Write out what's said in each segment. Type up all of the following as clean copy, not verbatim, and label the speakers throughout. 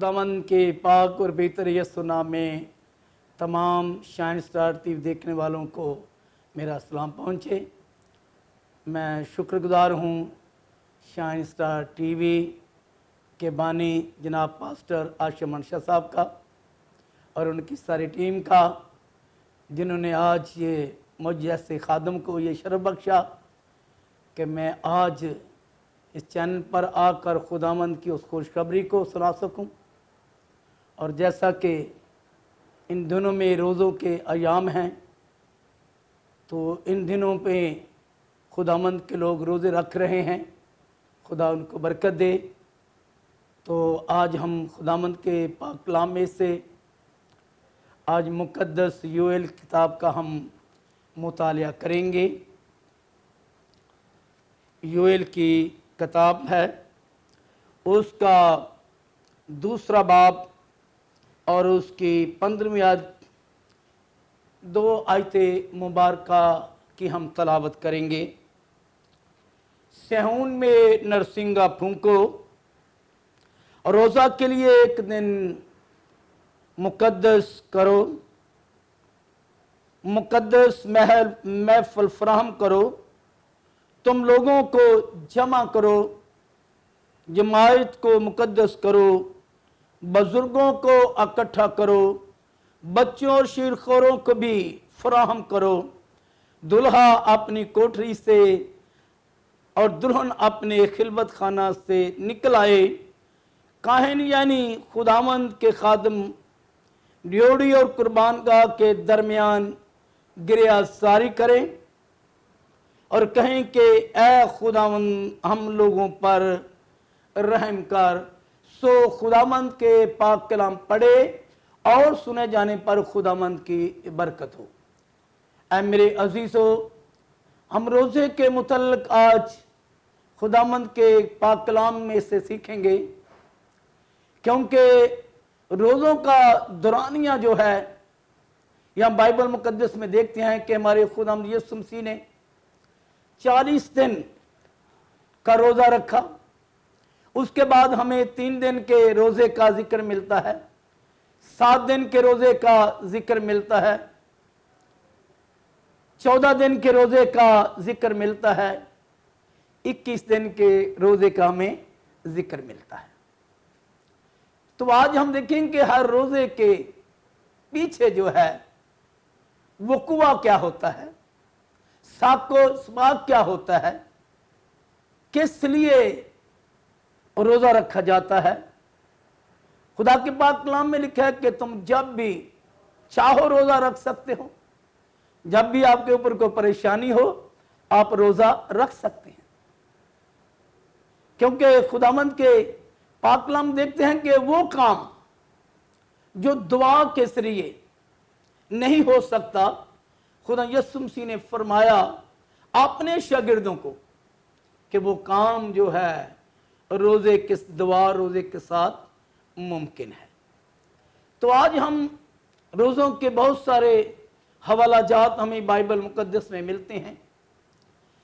Speaker 1: खुदावंद के पाक और बेहतर यीशु नाम में तमाम शाइन स्टार टीवी देखने वालों को मेरा सलाम पहुँचे। मैं शुक्रगुजार हूँ शाइन स्टार टीवी के बानी जनाब पास्टर आशिम मनशा साहब का और उनकी सारी टीम का, जिन्होंने आज ये मुझ जैसे खादम को ये शरफ बख्शा कि मैं आज इस चैनल पर आकर खुदावंद की उस खुशखबरी को सुना सकूं। और जैसा कि इन दिनों में रोज़ों के अयाम हैं, तो इन दिनों पे खुदावंद के लोग रोज़े रख रहे हैं, खुदा उनको बरकत दे। तो आज हम खुदावंद के पाक कलाम में से आज मुक़द्दस योएल किताब का हम मुतालिया करेंगे। योएल की किताब है, उसका दूसरा बाब और उसकी 15वीं आयत, 2 आयतें मुबारका की हम तलावत करेंगे। सिय्योन में नरसिंगा फूंको, रोज़ा के लिए एक दिन मुक़द्दस करो, मुक़द्दस महफ़िल फराहम करो, तुम लोगों को जमा करो, जमायत को मुक़द्दस करो, बुजुर्गों को इकट्ठा करो, बच्चों और शीरखोरों को भी फराहम करो। दुल्हा अपनी कोठरी से और दुल्हन अपने खिलवत खाना से निकल आए। काहिन यानी खुदावंद के खादम ड्योड़ी और कुर्बानगाह के दरमियान गिरिया सारी करें और कहें कि ऐ खुदावंद हम लोगों पर रहम कर। सो खुदावंद के पाक कलाम पढ़े और सुने जाने पर खुदावंद की बरकत हो। ऐ मेरे अजीज़ो, हम रोज़े के मुतल्लिक़ आज खुदावंद के पाक कलाम में से सीखेंगे, क्योंकि रोज़ों का दौरानिया जो है, यहाँ बाइबल मुक़द्दस में देखते हैं कि हमारे खुदावंद यीशु मसीह ने 40 दिन का रोज़ा रखा। उसके बाद हमें 3 दिन के रोज़े का जिक्र मिलता है, 7 दिन के रोज़े का जिक्र मिलता है, 14 दिन के रोज़े का जिक्र मिलता है, 21 दिन के रोज़े का हमें जिक्र मिलता है। तो आज हम देखेंगे कि हर रोज़े के पीछे जो है वक़ुआ क्या होता है, साको सबाक क्या होता है, किस लिए रोज़ा रखा जाता है। खुदा के पाक कलाम में लिखा है कि तुम जब भी चाहो रोज़ा रख सकते हो, जब भी आपके ऊपर कोई परेशानी हो आप रोज़ा रख सकते हैं। क्योंकि खुदावंद के पाक कलाम देखते हैं कि वो काम जो दुआ के जरिए नहीं हो सकता, खुदा यीशु मसीह ने फरमाया अपने शागिर्दों को कि वो काम जो है रोज़े के दुआ रोज़े के साथ मुमकिन है। तो आज हम रोज़ों के बहुत सारे हवाला जात हमें बाइबल मुक़द्दस में मिलते हैं,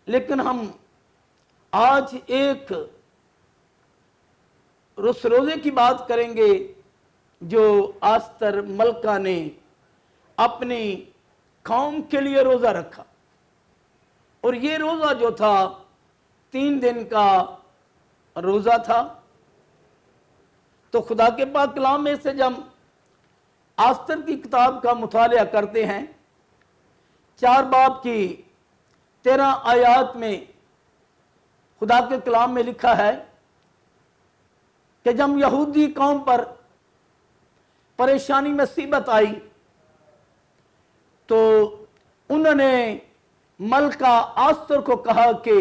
Speaker 1: लेकिन हम आज एक उस रोज़े की बात करेंगे जो आस्तर मलका ने अपनी कौम के लिए रोज़ा रखा। और ये रोज़ा जो था 3 दिन का रोज़ा था। तो खुदा के पाक कलाम में से जब आस्तर की किताब का मुतालिया करते हैं, 4 बाब की 13 आयात में खुदा के कलाम में लिखा है कि जब यहूदी कौम पर परेशानी मुसीबत आई तो उन्होंने मलका आस्तर को कहा कि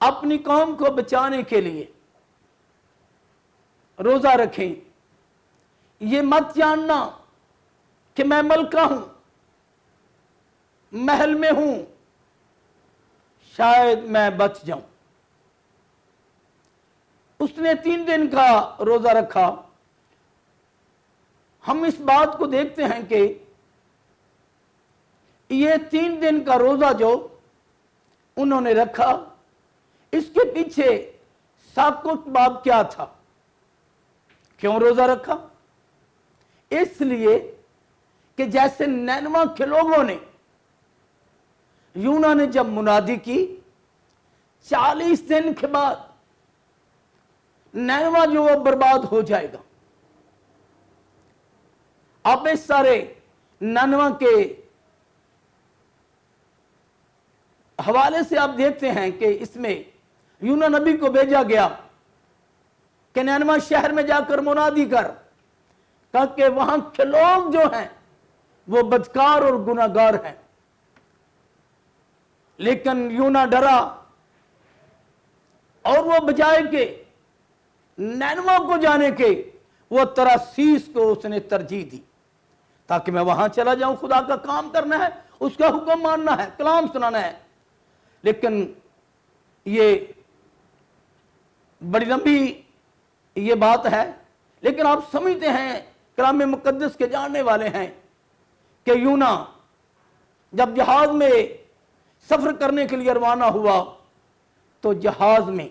Speaker 1: अपनी कौम को बचाने के लिए रोज़ा रखें। ये मत जानना कि मैं मलका हूं, महल में हूं, शायद मैं बच जाऊं। उसने 3 दिन का रोज़ा रखा। हम इस बात को देखते हैं कि ये 3 दिन का रोज़ा जो उन्होंने रखा, इसके पीछे साकुत बाब क्या था क्यों रोजा रखा? इसलिए कि जैसे नैनवा के लोगों ने, यूना ने जब मुनादी की 40 दिन के बाद नैनवा जो वो बर्बाद हो जाएगा। आप इस सारे नैनवा के हवाले से आप देखते हैं कि इसमें यूना नबी को भेजा गया कि नैनवा शहर में जाकर मुनादी कर, ताकि वहां के लोग जो हैं वो बदकार और गुनाहगार हैं। लेकिन यूना डरा और वो बजाय के नैनवा को जाने के वो तरासीस को उसने तरजीह दी, ताकि मैं वहां चला जाऊं, खुदा का काम करना है, उसका हुक्म मानना है, कलाम सुनाना है। लेकिन ये बड़ी लंबी ये बात है, लेकिन आप समझते हैं, कलाम मुकद्दस के जानने वाले हैं कि यूना जब जहाज में सफर करने के लिए रवाना हुआ तो जहाज में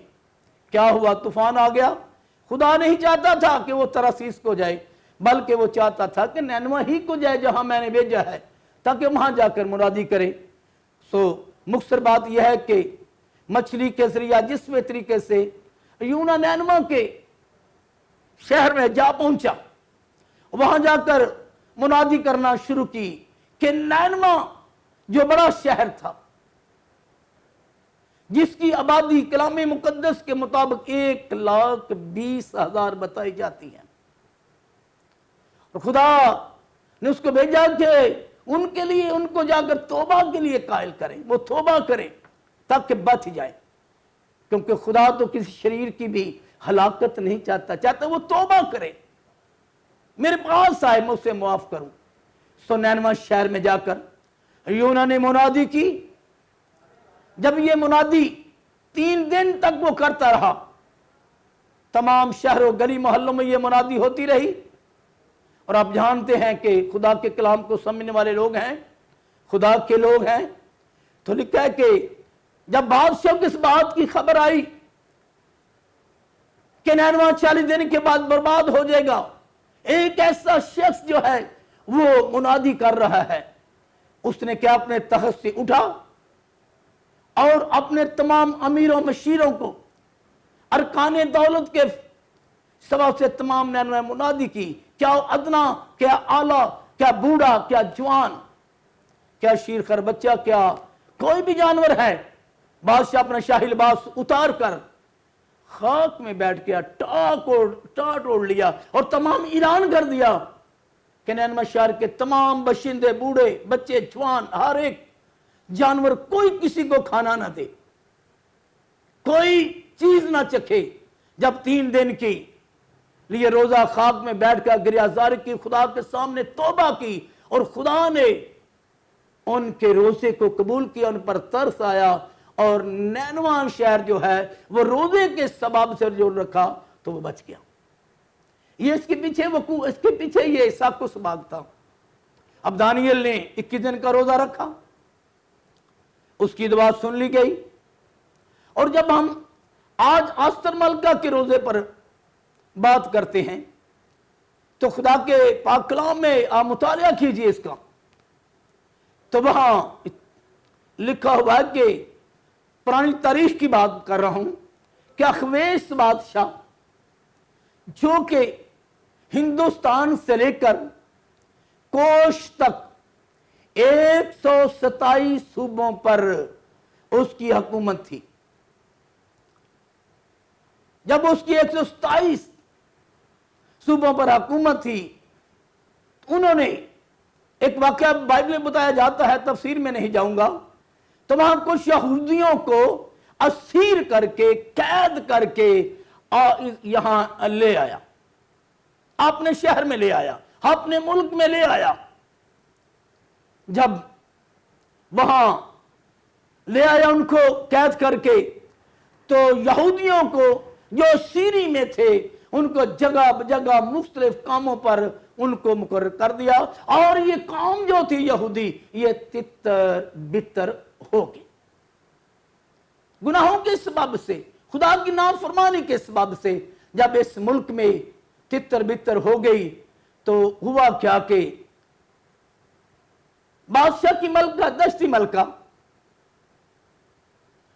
Speaker 1: क्या हुआ? तूफान आ गया। खुदा नहीं चाहता था कि वो तरासीस को जाए, बल्कि वो चाहता था कि नैनवा ही को जाए जहां मैंने भेजा है, ताकि वहां जाकर मुनादी करे। सो मुख्तर बात यह है कि मछली के जरिया जिस तरीके से यूना नैनवा के शहर में जा पहुंचा, वहां जाकर मुनादी करना शुरू की कि नैनवा जो बड़ा शहर था, जिसकी आबादी कलाम मुकद्दस के मुताबिक 1,20,000 बताई जाती है, और खुदा ने उसको भेजा कि उनके लिए, उनको जाकर तौबा के लिए कायल करें, वो तौबा करें ताकि बच जाए, क्योंकि खुदा तो किसी शरीर की भी हलाकत नहीं चाहता, चाहता वो तौबा करे, मेरे पास आए, मैं उसे माफ करूं। सो नैनवा शहर में जाकर यूना ने मुनादी की। जब ये मुनादी 3 दिन तक वो करता रहा, तमाम शहरों गली मोहल्लों में ये मुनादी होती रही। और आप जानते हैं कि खुदा के कलाम को समझने वाले लोग हैं, खुदा के लोग हैं, तो लिखा है कि जब बादशाह को इस बात की खबर आई कि नैनवा 40 दिन के बाद बर्बाद हो जाएगा, एक ऐसा शख्स जो है वो मुनादी कर रहा है, उसने क्या अपने तख्त से उठा और अपने तमाम अमीरों मशीरों को, अरकाने दौलत के सभा से तमाम नैनवा मुनादी की, क्या अदना, क्या आला, क्या बूढ़ा, क्या जवान, क्या शीरखर बच्चा, क्या कोई भी जानवर है, बादशाह अपना शाही लिबास उतार कर खाक में बैठ गया, टाट ओढ़ लिया और तमाम ऐलान कर दिया कि नैनवा शहर के तमाम बशिंदे, बूढ़े, बच्चे, जवान, हर एक जानवर, कोई किसी को खाना ना दे, कोई चीज ना चखे। जब 3 दिन की लिए रोजा खाक में बैठकर गिरियाजारी की, खुदा के सामने तौबा की, और खुदा ने उनके रोजे को कबूल किया, उन पर तरस आया, और नैनवा शहर जो है वो रोजे के सबब से जो रखा तो वो बच गया। ये इसके पीछे ये साकुस बाग था। अब दानियल ने 21 दिन का रोजा रखा, उसकी दुआ सुन ली गई। और जब हम आज आस्तर मलका के रोजे पर बात करते हैं तो खुदा के पाक कलाम में आप मुतालिया कीजिए इसका, तो वहां लिखा हुआ है कि पुरानी तारीख की बात कर रहा हूं कि अखवेस बादशाह जो कि हिंदुस्तान से लेकर कोश तक 127 सूबों पर उसकी हुकूमत थी। जब उसकी 127 सूबों पर हुकूमत थी, उन्होंने एक वाकया बाइबल में बताया जाता है, तफसीर में नहीं जाऊंगा, तो वहां कुछ यहूदियों को असीर करके, कैद करके यहां ले आया, अपने शहर में ले आया, अपने मुल्क में ले आया। जब वहां ले आया उनको कैद करके, तो यहूदियों को जो सीरी में थे उनको जगह जगह मुख्तलिफ कामों पर उनको मुकर्रर कर दिया, और ये काम जो थी यहूदी, ये तितर बितर हो गई। गुनाहों के सबब से, खुदा की नाफरमानी के सबब से, जब इस मुल्क में तितर बितर हो गई। तो हुआ क्या कि बादशाह की मलका, दश्ती मलका,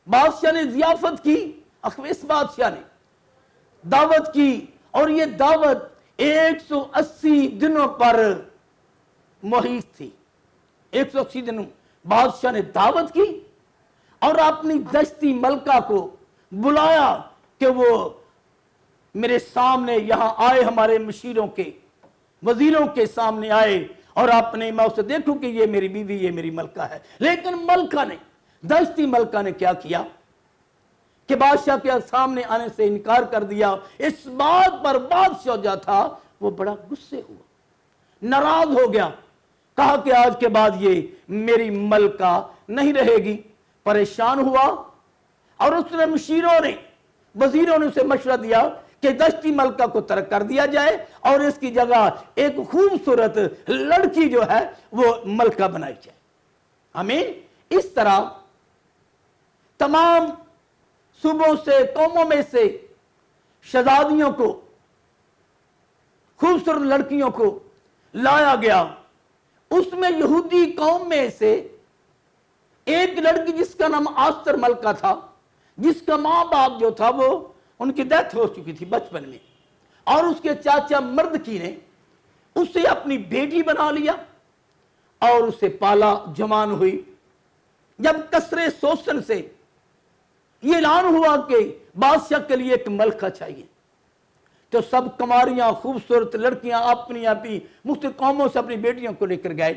Speaker 1: बादशाह ने जियाफत की, अखवेस बादशाह ने दावत की, और ये दावत 180 दिनों पर मुहित थी। 180 दिनों बादशाह ने दावत की और अपनी दश्ती मलका को बुलाया कि वो मेरे सामने यहां आए, हमारे मशीरों के वजीरों के सामने आए, और आपने, मैं उसे देखूं कि ये मेरी बीवी, ये मेरी मलका है। लेकिन मलका ने, दश्ती मलका ने क्या किया कि बादशाह के सामने आने से इनकार कर दिया। इस बात पर बादशाह जो था वो बड़ा गुस्से हुआ, नाराज हो गया, कहा कि आज के बाद ये मेरी मलका नहीं रहेगी। परेशान हुआ और उसने मशीरों ने, वजीरों ने उसे मशवरा दिया कि दश्ती मलका को तर्क कर दिया जाए और इसकी जगह एक खूबसूरत लड़की जो है वो मलका बनाई जाए। आमीन। इस तरह तमाम सूबों से, कौमों में से शहजादियों को, खूबसूरत लड़कियों को लाया गया। उसमें यहूदी कौम में से एक लड़की जिसका नाम आस्तर मलका था, जिसका मां बाप जो था वो, उनकी डेथ हो चुकी थी बचपन में, और उसके चाचा मर्दकी ने उसे अपनी बेटी बना लिया और उसे पाला, जवान हुई। जब कसरे शोषण से ये ऐलान हुआ कि बादशाह के लिए एक मलका चाहिए, तो सब कुमारियां, खूबसूरत लड़कियां अपनी अपनी मुख्तलिफ कौमों से अपनी बेटियों को लेकर गए।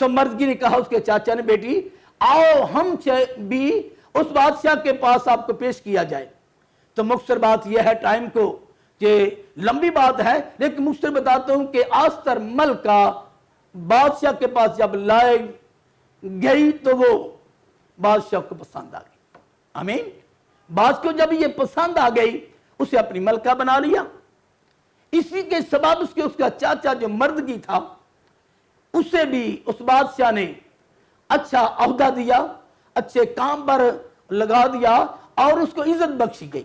Speaker 1: तो मर्दगी ने कहा उसके चाचा ने, बेटी आओ हम भी उस बादशाह के पास आपको पेश किया जाए। तो मुख्तर बात यह है, टाइम को कि लंबी बात है, लेकिन मुख्तर बताता हूं कि आस्तर मलका बादशाह के पास जब लाए गई तो वो बादशाह को पसंद आ गई। आमीन। बादशाह को जब ये पसंद आ गई, उसे अपनी मलका बना लिया। इसी के सबब उसका चाचा जो मर्दगी था, उसे भी उस बादशाह ने अच्छा ओहदा दिया, अच्छे काम पर लगा दिया और उसको इज्जत बख्शी गई।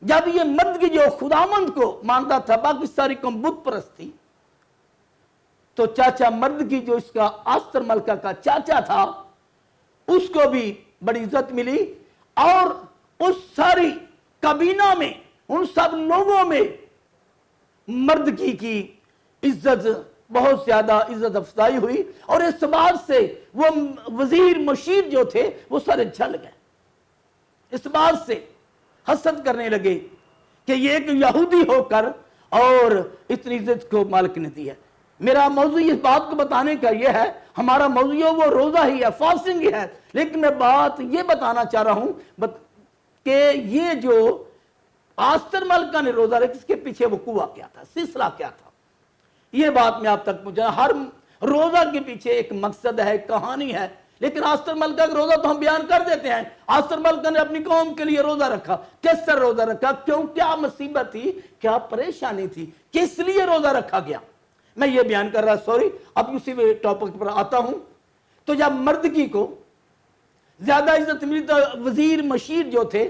Speaker 1: जब ये मर्दगी जो खुदामंद को मानता था, बाकी सारी कौम बुत परस्त थी, तो चाचा मर्दगी जो इसका आस्तर मलका का चाचा था, उसको भी बड़ी इज्जत मिली। और उस सारी कबीना में, उन सब लोगों में मर्दगी की इज्जत, बहुत ज्यादा इज्जत अफजाई हुई। और इस बात से वो वजीर मशीर जो थे वो सारे जल गए, इस बात से हसद करने लगे कि ये एक यहूदी होकर और इतनी इज्जत को मालिक ने दी है। मेरा मौजू इस बात को बताने का यह है, हमारा मौजू वो रोजा ही है, फास्टिंग ही है, लेकिन मैं बात ये बताना चाह रहा हूं कि ये जो आस्तर मलका ने रोजा रखा, इसके पीछे वो कुआ क्या था, सिलसिला क्या था, ये बात मैं आप तक पहुंचा। हर रोजा के पीछे एक मकसद है, कहानी है। लेकिन आस्तर मलका का रोजा तो हम बयान कर देते हैं। आस्तर मलका ने अपनी कौम के लिए रोजा रखा। किस तरह रोजा रखा, क्यों, क्या मुसीबत थी, क्या परेशानी थी, किस लिए रोजा रखा गया, मैं ये बयान कर रहा। सॉरी, अब उसी टॉपिक पर आता हूं। तो जब मर्दगी को ज्यादा इज्जत मिली तो वजीर मशीर जो थे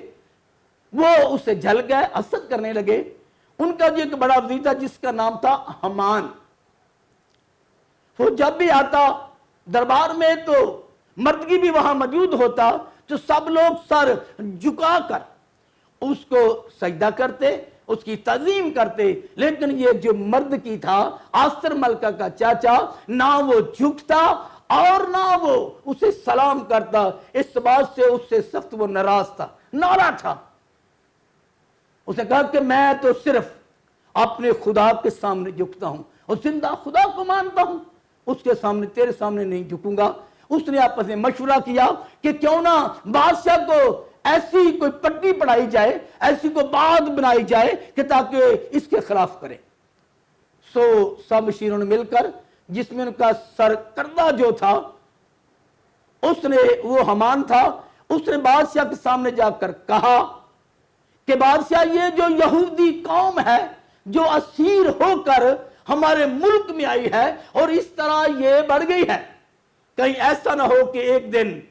Speaker 1: वो उससे जल गए, हसद करने लगे। उनका जो एक बड़ा वजीर था जिसका नाम था हमान, वो जब भी आता दरबार में तो मर्दगी भी वहां मौजूद होता, तो सब लोग सर झुकाकर उसको सजदा करते, उसकी तज़ीम करते। लेकिन ये जो मर्दगी था, आस्तर मलका का चाचा, ना वो झुकता और ना वो उसे सलाम करता। इस बात से उससे सख्त वो नाराज था, नारा था। उसने कहा कि मैं तो सिर्फ अपने खुदा के सामने झुकता हूं और जिंदा खुदा को मानता हूं, उसके सामने, तेरे सामने नहीं झुकूंगा। उसने आपस में मशवरा किया कि क्यों ना बादशाह को ऐसी कोई पट्टी पढ़ाई जाए, ऐसी कोई बात बनाई जाए कि ताकि इसके खिलाफ करे। सो सब मशीरों ने मिलकर, जिसमें उनका सरकर्दा जो था उसने, वो हमान था, उसने बादशाह के सामने जाकर कहा कि बादशाह, ये जो यहूदी कौम है जो असीर होकर हमारे मुल्क में आई है और इस तरह ये बढ़ गई है, कहीं ऐसा ना हो कि एक दिन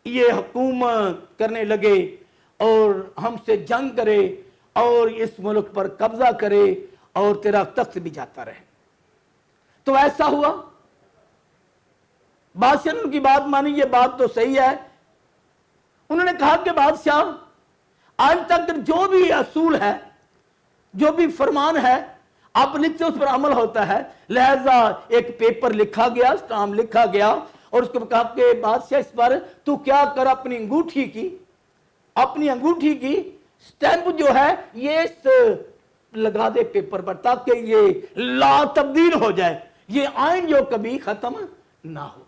Speaker 1: ये हुकूमत करने लगे और हमसे जंग करे اور اس ملک پر قبضہ کرے اور تیرا تخت بھی جاتا رہے۔ تو ایسا ہوا، بادشاہ نے ان کی بات مانی، یہ بات تو صحیح ہے۔ انہوں نے کہا کہ بادشاہ آج تک جو بھی اصول ہے، جو بھی فرمان ہے آپ لکھتے اس پر عمل ہوتا ہے، لہذا ایک پیپر لکھا گیا، اسٹامپ لکھا گیا، اور اس کو کہا کہ بادشاہ اس پر تو کیا کر اپنی انگوٹھی کی سٹیمپ جو ہے یہ لگا دے پیپر پر، تاکہ یہ لا تبدیل ہو جائے، یہ آئین جو کبھی ختم نہ ہو۔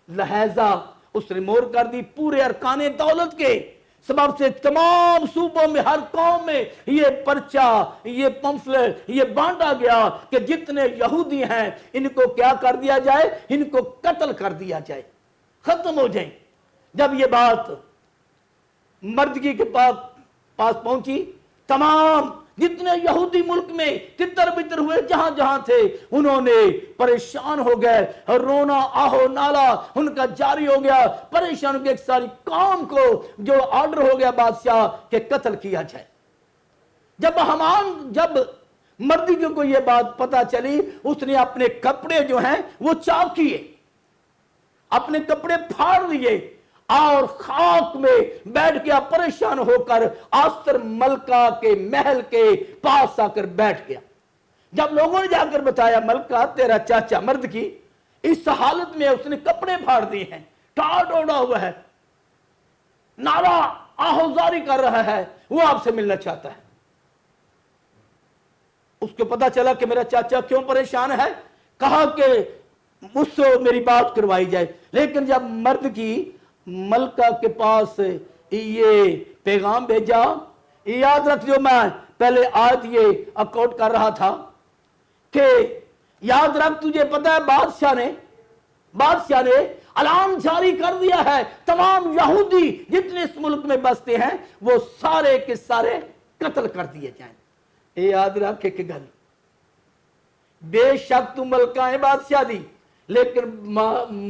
Speaker 1: لہذا اس نے مہر کر دی۔ پورے ارکان دولت کے سبب سے تمام صوبوں میں، ہر قوم میں یہ پرچہ، یہ پمفلٹ یہ بانٹا گیا کہ جتنے یہودی ہیں ان کو کیا کر دیا جائے، ان کو قتل کر دیا جائے، ختم ہو جائیں۔ جب یہ بات مردگی کے پاس پہنچی، تمام جتنے یہودی ملک میں تتر بتر ہوئے جہاں جہاں تھے، انہوں نے پریشان ہو گئے، رونا آہو نالا ان کا جاری ہو گیا، پریشان ہو گئے۔ ایک ساری قوم کو جو آرڈر ہو گیا بادشاہ کہ قتل کیا جائے۔ جب مردی کو یہ بات پتا چلی، اس نے اپنے کپڑے جو ہیں وہ چاک کیے، اپنے کپڑے پھاڑ دیے، اور خاک میں بیٹھ گیا، پریشان ہو کر آستر ملکہ کے محل کے پاس آ کر بیٹھ گیا۔ جب لوگوں نے جا کر بتایا ملکہ تیرا چاچا مرد کی اس حالت میں اس نے کپڑے پھاڑ دیے ہیں، ٹاٹ اوڑا ہوا ہے، نعرہ آہوزاری کر رہا ہے، وہ آپ سے ملنا چاہتا ہے۔ اس کو پتا چلا کہ میرا چاچا کیوں پریشان ہے، کہا کہ اس سے میری بات کروائی جائے۔ لیکن جب مرد کی ملکہ کے پاس یہ پیغام بھیجا، یاد رکھ جو میں پہلے آیت یہ اکاؤنٹ کر رہا تھا کہ یاد رکھ تجھے پتا ہے بادشاہ نے اعلان جاری کر دیا ہے، تمام یہودی جتنے اس ملک میں بستے ہیں وہ سارے کے سارے قتل کر دیے جائیں۔ یاد رکھ ایک گل، بے شک تو ملکہ ہے بادشاہ دی، لیکن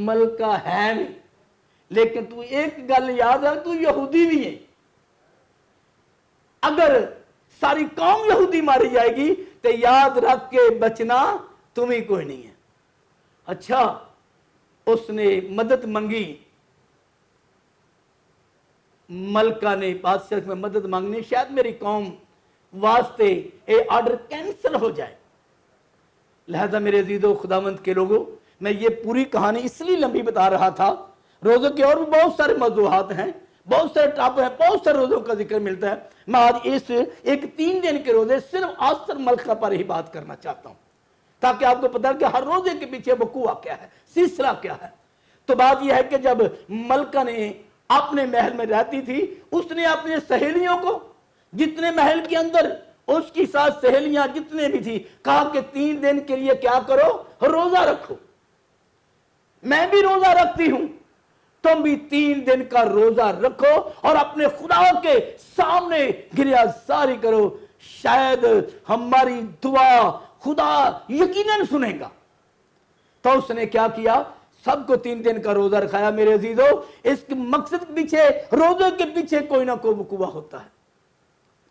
Speaker 1: ملکہ ہے نہیں، لیکن تو ایک گل یاد رکھ، تو یہودی بھی ہے۔ اگر ساری قوم یہودی ماری جائے گی تو یاد رکھ کے بچنا تمہیں کوئی نہیں ہے۔ اچھا، اس نے مدد منگی، ملکہ نے بادشاہ میں مدد مانگنی، شاید میری قوم واسطے اے آرڈر کینسل ہو جائے۔ لہذا میرے عزیز و خداوند کے لوگوں، میں یہ پوری کہانی اس لیے لمبی بتا رہا تھا، روزوں کے اور بھی بہت سارے موضوعات ہیں، بہت سارے ٹاپک ہیں، بہت سارے روزوں کا ذکر ملتا ہے۔ میں آج اس ایک 3 دن کے روزے صرف آستر ملکہ پر ہی بات کرنا چاہتا ہوں، تاکہ آپ کو پتا ہے کہ ہر روزے کے پیچھے وقوع کیا ہے، سلسلہ کیا ہے۔ تو بات یہ ہے کہ جب ملکہ نے اپنے محل میں رہتی تھی، اس نے اپنے سہیلیوں کو، جتنے محل کے اندر اس کی ساتھ سہیلیاں جتنے بھی تھی، کہا کہ 3 دن کے لیے کیا کرو، روزہ رکھو۔ میں بھی روزہ رکھتی ہوں، تم بھی 3 دن کا روزہ رکھو اور اپنے خدا کے سامنے گریہ زاری کرو، شاید ہماری دعا خدا یقیناً سنے گا۔ تو اس نے کیا کیا، سب کو 3 دن کا روزہ رکھایا۔ میرے عزیزو، اس کے مقصد کے پیچھے، روزے کے پیچھے کوئی نہ کوئی وقوع ہوتا ہے،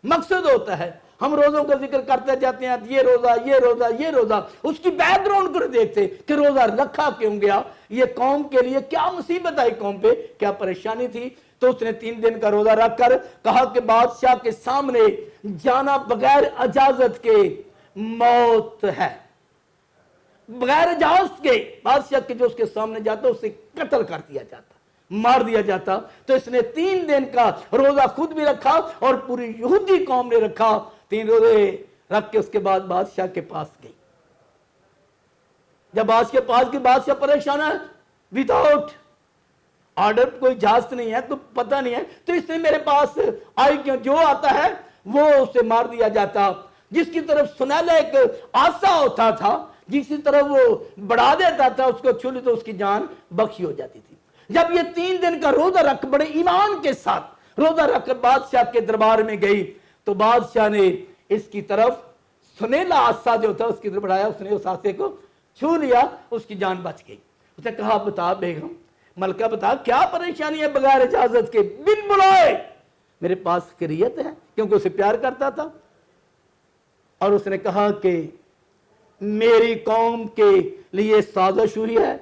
Speaker 1: مقصد ہوتا ہے۔ ہم روزوں کا ذکر کرتے جاتے ہیں، یہ روزہ یہ روزہ یہ روزہ، اس کی بیک گراؤنڈ کو دیکھتے کہ روزہ رکھا کیوں گیا، یہ قوم کے لیے کیا مصیبت آئی، قوم پہ کیا پریشانی تھی۔ تو اس نے 3 دن کا روزہ رکھ کر کہا کہ بادشاہ کے سامنے جانا بغیر اجازت کے موت ہے، بغیر اجازت کے بادشاہ کے جو اس کے سامنے جاتا اسے قتل کر دیا جاتا، مار دیا جاتا۔ تو اس نے 3 دن کا روزہ خود بھی رکھا اور پوری یہودی قوم نے رکھا۔ 3 روزے رکھ کے اس کے بعد بادشاہ کے پاس گئی۔ جب بادشاہ کے پاس گئی، بادشاہ پریشان ہے، وداؤٹ آرڈر، کوئی اجازت نہیں ہے، کوئی پتہ نہیں ہے، تو اس نے میرے پاس آئی کیوں، جو آتا ہے وہ اسے مار دیا جاتا۔ جس کی طرف سنیلا ایک آسا ہوتا تھا، جس کی طرف وہ بڑھا دیتا تھا، اس کو چھو لی تو اس کی جان بخشی ہو جاتی تھی۔ جب یہ 3 دن کا روزہ رکھ، بڑے ایمان کے ساتھ روزہ رکھ کر بادشاہ کے دربار میں گئی، تو بادشاہ نے اس کی طرف سنیلا آسا جو تھا اس کی طرف بڑھایا، اس نے اس آسے کو چھو لیا، اس کی جان بچ گئی۔ اس نے کہا بتا بیگم، ملکہ بتا کیا پریشانی ہے، بغیر اجازت کے بن بلائے میرے پاس خیریت ہے، کیونکہ اسے پیار کرتا تھا۔ और उसने कहा कि मेरी कौम के लिए साजिश हुई है,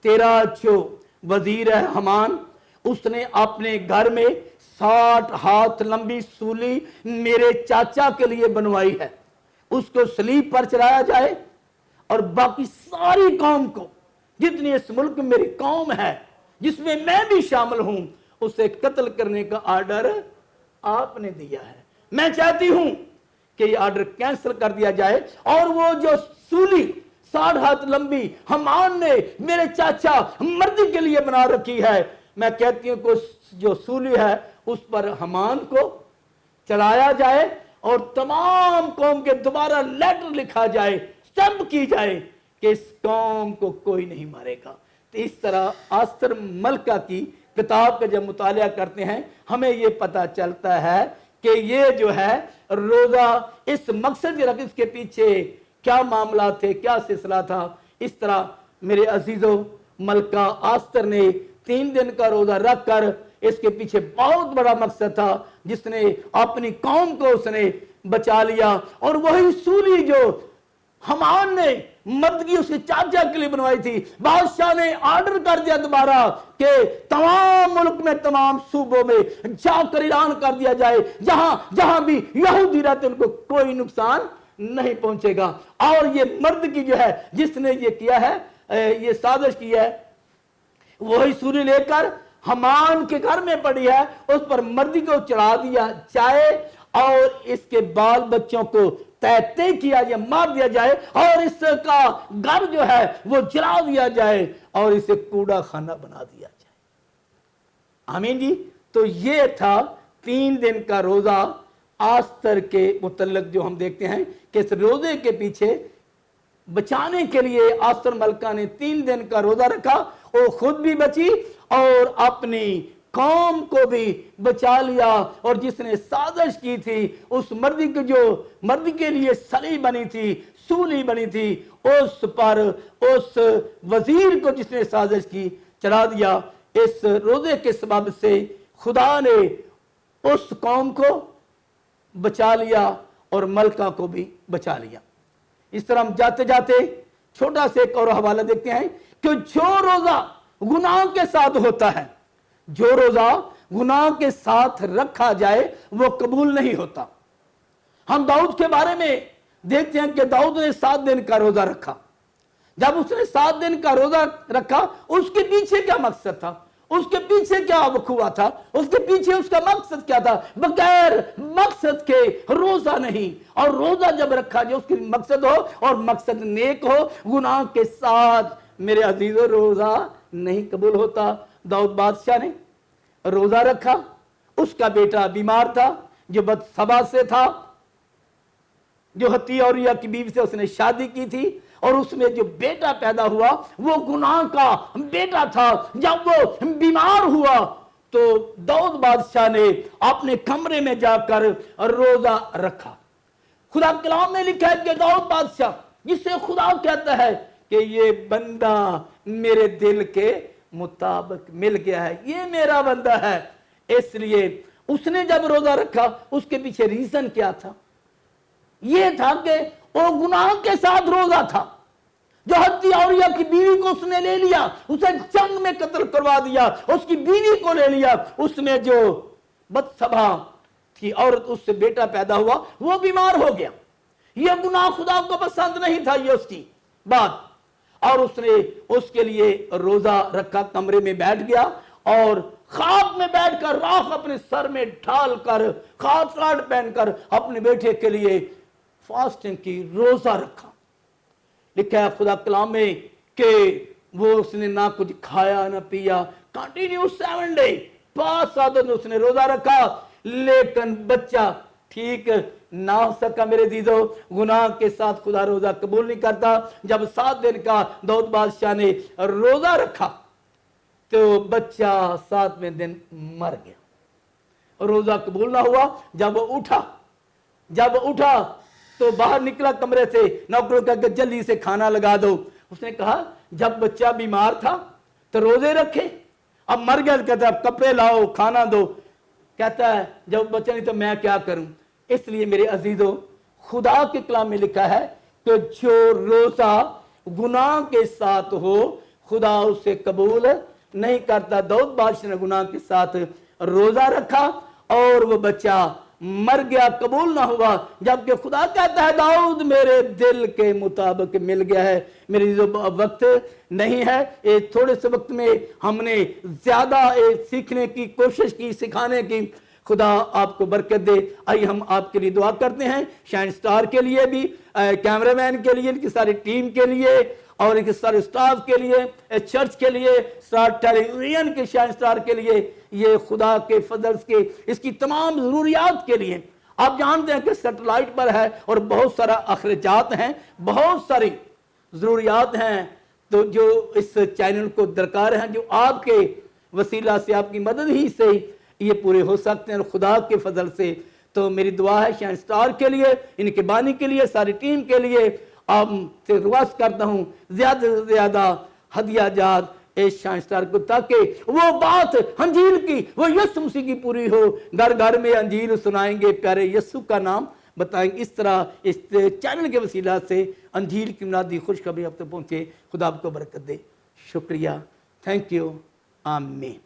Speaker 1: तेरा जो वजीर है हमान, उसने अपने घर में 60 हाथ लंबी सूली मेरे चाचा के लिए बनवाई है, उसको सलीब पर चढ़ाया जाए और बाकी सारी कौम को, जितनी इस मुल्क में मेरी कौम है जिसमें मैं भी शामिल हूं, उसे कत्ल करने का आर्डर आपने दिया है। मैं चाहती हूं कि ये आर्डर कैंसिल कर दिया जाए और वो जो सूली 60 हाथ लंबी हमान ने मेरे चाचा मर्दी के लिए बना रखी है, मैं कहती हूं कि जो सूली है उस पर हमान को चढ़ाया जाए और तमाम कौम के दोबारा लेटर लिखा जाए, स्टैंप की जाए कि इस कौम को कोई नहीं मारेगा। तो इस तरह आस्तर मलका की किताब का जब मुतालिया करते हैं हमें ये पता चलता है कि ये जो है रोजा इस मकसद के रख, इसके पीछे क्या मामला थे, क्या सिलसिला था। इस तरह मेरे अजीजों, मलका आस्तर ने 3 दिन का रोजा रखकर, इसके पीछे बहुत बड़ा मकसद था, जिसने अपनी कौम को उसने बचा लिया। और वही सूली जो हमान ने मर्दगी उसके चाचा के लिए बनवाई थी, बादशाह ने आर्डर कर दिया दोबारा कि तमाम मुल्क में, तमाम सूबों में जाकर ऐलान कर दिया जाए, जहां जहां भी यहूदी रहते उनको कोई नुकसान नहीं पहुंचेगा। और ये मर्दगी जो है जिसने ये किया है, ये साजिश की है, वही सूली लेकर हमान के घर में पड़ी है, उस पर मर्दी को चढ़ा दिया जाए और इसके बाल बच्चों को तय किया जाए, मार दिया जाए और इसका घर जो है वो जला दिया जाए और इसे कूड़ा खाना बना दिया जाए। आमीन जी। तो ये था 3 दिन का रोजा आस्तर के मुतल्लक, जो हम देखते हैं कि इस रोजे के पीछे बचाने के लिए आस्तर मलका ने 3 दिन का रोजा रखा। वो खुद भी बची और अपनी कौम को भी बचा लिया। और जिसने साजिश की थी, उस मर्दी की जो मर्दी के लिए सली बनी थी, सूली बनी थी, उस पर उस वजीर को जिसने साजिश की चढ़ा दिया। इस रोजे के सबब से खुदा ने उस कौम को बचा लिया और मलका को भी बचा लिया। इस तरह हम जाते जाते छोटा से एक और हवाला देखते हैं कि जो रोजा गुनाह के साथ होता है, जो रोजा गुनाह के साथ रखा जाए वो कबूल नहीं होता। हम दाऊद के बारे में देखते हैं कि दाऊद ने 7 दिन का रोजा रखा। जब उसने 7 दिन का रोजा रखा, उसके पीछे क्या मकसद था, उसके पीछे क्या वकूआ था, उसके पीछे उसका मकसद क्या था। बगैर मकसद के रोजा नहीं। और रोजा जब रखा जाए उसकी मकसद हो और मकसद नेक हो, गुनाह के साथ मेरे अजीजों रोजा नहीं कबूल होता। दाऊद बादशाह ने रोजा रखा, उसका बेटा बीमार था जो बदसबा से था, जो हत्ती और या की बीवी से उसने शादी की थी, और उसमें जो बेटा पैदा हुआ वो गुनाह का बेटा था। जब वो बीमार हुआ तो दाऊद बादशाह ने अपने कमरे में जाकर रोजा रखा। खुदा कलाम में लिखा है कि दाऊद बादशाह, जिससे खुदा कहता है कि ये बंदा मेरे दिल के मुताबिक मिल गया है, ये मेरा बंदा है। इसलिए उसने जब रोजा रखा, उसके पीछे रीजन क्या था? ये था कि वो गुनाह के साथ रोजा था। जो हत्ती औरिया की बीवी को उसने ले लिया, उसे जंग में कत्ल करवा दिया, उसकी बीवी को ले लिया, उसमें जो बदसबा थी औरत, उससे बेटा पैदा हुआ, वो बीमार हो गया। यह गुनाह खुदा को पसंद नहीं था, ये उसकी बात। और उसने उसके लिए रोजा रखा, कमरे में बैठ गया और खाब में बैठकर राख अपने सर में ढालकर, खाब साड़ पहनकर अपने बेटे के लिए फास्टिंग की, रोजा रखा। लिखा है खुदा कलाम में कि वो उसने ना कुछ खाया ना पिया, कंटिन्यू 7 डे, 5 दिन उसने रोजा रखा। लेकिन बच्चा ठीक ना हो सका। मेरे दीदो, गुनाह के साथ खुदा रोजा कबूल नहीं करता। जब 7 दिन का दाऊद बादशाह ने रोजा रखा तो बच्चा 7वें दिन मर गया, रोजा कबूल ना हुआ। जब उठा तो बाहर निकला कमरे से, नौकरों का जल्दी से खाना लगा दो। उसने कहा जब बच्चा बीमार था तो रोजे रखे, अब मर गया, कहता है कपड़े लाओ, खाना दो। कहता है जब बच्चा नहीं तो मैं क्या करूं। इसलिए मेरे अजीजों, खुदा के कलाम में लिखा है कि जो रोजा गुनाह के साथ हो खुदा उसे कबूल नहीं करता। दाऊद बादशाह ने गुनाह के साथ रोजा रखा और वो बच्चा मर गया, कबूल ना हुआ, जबकि खुदा कहता है दाऊद मेरे दिल के मुताबिक मिल गया है। मेरी जो वक्त नहीं है, ये थोड़े से वक्त में हमने ज्यादा सीखने की कोशिश की, सिखाने की। खुदा आपको बरकत दे। आइए हम आपके लिए दुआ करते हैं, शाइन स्टार के लिए भी, कैमरामैन के लिए, इनकी सारी टीम के लिए और इनके सारे स्टाफ के लिए, चर्च के लिए, स्टार टेलीविजन के शाइन स्टार के लिए, ये खुदा के फजल के इसकी तमाम जरूरियात के लिए। आप जानते हैं कि सैटेलाइट पर है और बहुत सारा अखराजात हैं, बहुत सारी जरूरियात हैं, तो जो इस चैनल को दरकार हैं, जो आपके वसीला से, आपकी मदद ही से ये पूरे हो सकते हैं खुदा के फजल से। तो मेरी दुआ है शाइन स्टार के लिए, इनके बानी के लिए, सारी टीम के लिए। आपसे रिक्वेस्ट करता हूँ ज्यादा से ज्यादा हदिया जात इस शाइन स्टार को, ताकि वो बात अंजील की, वो यीशु मसीह की पूरी हो। घर घर में अंजील सुनाएंगे, प्यारे यीशु का नाम बताएंगे। इस तरह इस चैनल के वसीला से अंजील की मुनादी खुशखबरी अब तक पहुंचे। खुदा आपको बरकत दे। शुक्रिया, थैंक यू, आमीन।